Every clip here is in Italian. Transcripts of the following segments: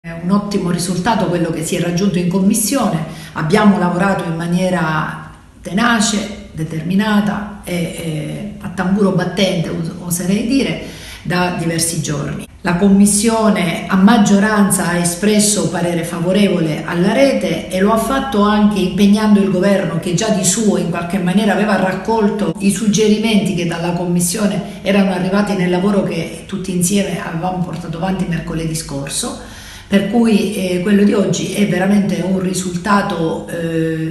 È un ottimo risultato quello che si è raggiunto in commissione. Abbiamo lavorato in maniera tenace, determinata e a tamburo battente, oserei dire, da diversi giorni. La commissione a maggioranza ha espresso parere favorevole alla rete e lo ha fatto anche impegnando il governo, che già di suo in qualche maniera aveva raccolto i suggerimenti che dalla commissione erano arrivati nel lavoro che tutti insieme avevamo portato avanti mercoledì scorso. Per cui quello di oggi è veramente un risultato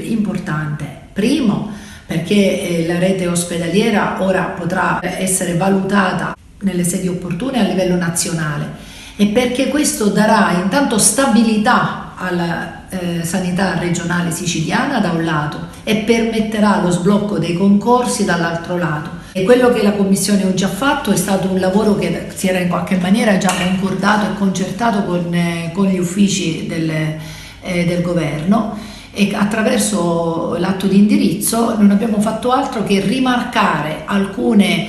importante. Primo, perché la rete ospedaliera ora potrà essere valutata nelle sedi opportune a livello nazionale, e perché questo darà intanto stabilità alla sanità regionale siciliana da un lato e permetterà lo sblocco dei concorsi dall'altro lato. E quello che la Commissione oggi ha fatto è stato un lavoro che si era in qualche maniera già concordato e concertato con gli uffici del governo, e attraverso l'atto di indirizzo non abbiamo fatto altro che rimarcare alcune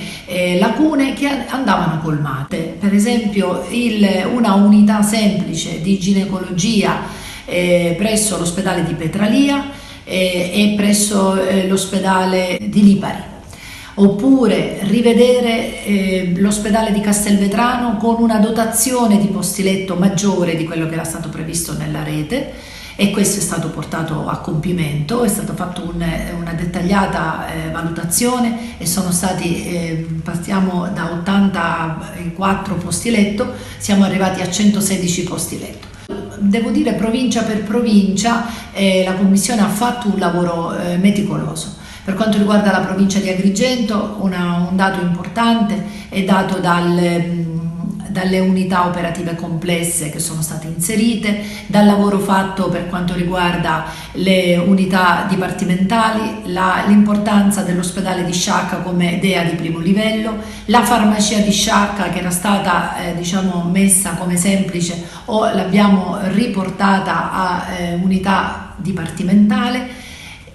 lacune che andavano colmate. Per esempio una unità semplice di ginecologia presso l'ospedale di Petralia e presso l'ospedale di Lipari. Oppure rivedere l'ospedale di Castelvetrano con una dotazione di posti letto maggiore di quello che era stato previsto nella rete, e questo è stato portato a compimento. È stata fatta una dettagliata valutazione e sono stati, partiamo da 84 posti letto, siamo arrivati a 116 posti letto. Devo dire, provincia per provincia la Commissione ha fatto un lavoro meticoloso. Per quanto riguarda la provincia di Agrigento, un dato importante è dato dalle unità operative complesse che sono state inserite, dal lavoro fatto per quanto riguarda le unità dipartimentali, l'importanza dell'ospedale di Sciacca come DEA di primo livello, la farmacia di Sciacca che era stata messa come semplice o l'abbiamo riportata a unità dipartimentale.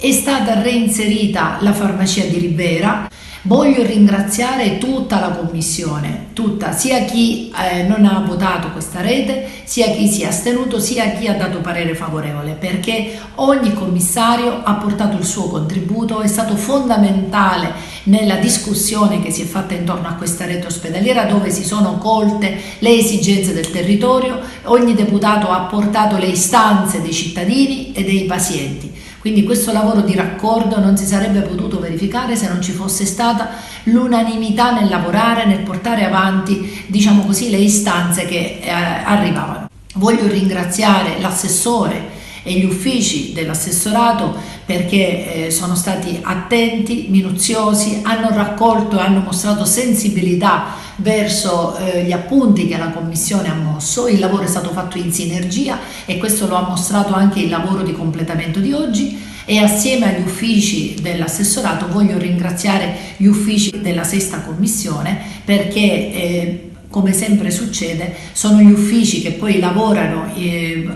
È stata reinserita la farmacia di Ribera. Voglio ringraziare tutta la Commissione, sia chi non ha votato questa rete, sia chi si è astenuto, sia chi ha dato parere favorevole, perché ogni commissario ha portato il suo contributo, è stato fondamentale nella discussione che si è fatta intorno a questa rete ospedaliera, dove si sono colte le esigenze del territorio. Ogni deputato ha portato le istanze dei cittadini e dei pazienti. Quindi questo lavoro di raccordo non si sarebbe potuto verificare se non ci fosse stata l'unanimità nel lavorare, nel portare avanti, le istanze che arrivavano. Voglio ringraziare l'assessore e gli uffici dell'assessorato perché sono stati attenti, minuziosi, hanno raccolto e hanno mostrato sensibilità verso gli appunti che la Commissione ha mosso. Il lavoro è stato fatto in sinergia e questo lo ha mostrato anche il lavoro di completamento di oggi, e assieme agli uffici dell'assessorato voglio ringraziare gli uffici della sesta commissione perché come sempre succede, sono gli uffici che poi lavorano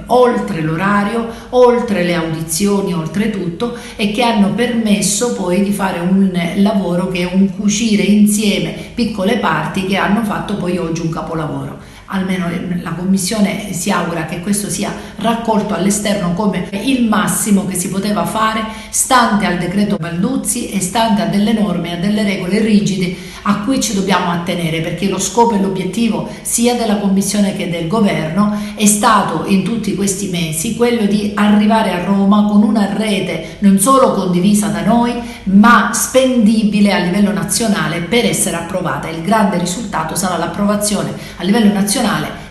oltre l'orario, oltre le audizioni, oltre tutto, e che hanno permesso poi di fare un lavoro che è un cucire insieme piccole parti che hanno fatto poi oggi un capolavoro. Almeno la Commissione si augura che questo sia raccolto all'esterno come il massimo che si poteva fare, stante al decreto Balduzzi e stante a delle norme e a delle regole rigide a cui ci dobbiamo attenere, perché lo scopo e l'obiettivo sia della Commissione che del Governo è stato in tutti questi mesi quello di arrivare a Roma con una rete non solo condivisa da noi ma spendibile a livello nazionale per essere approvata. Il grande risultato sarà l'approvazione a livello nazionale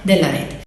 della rete.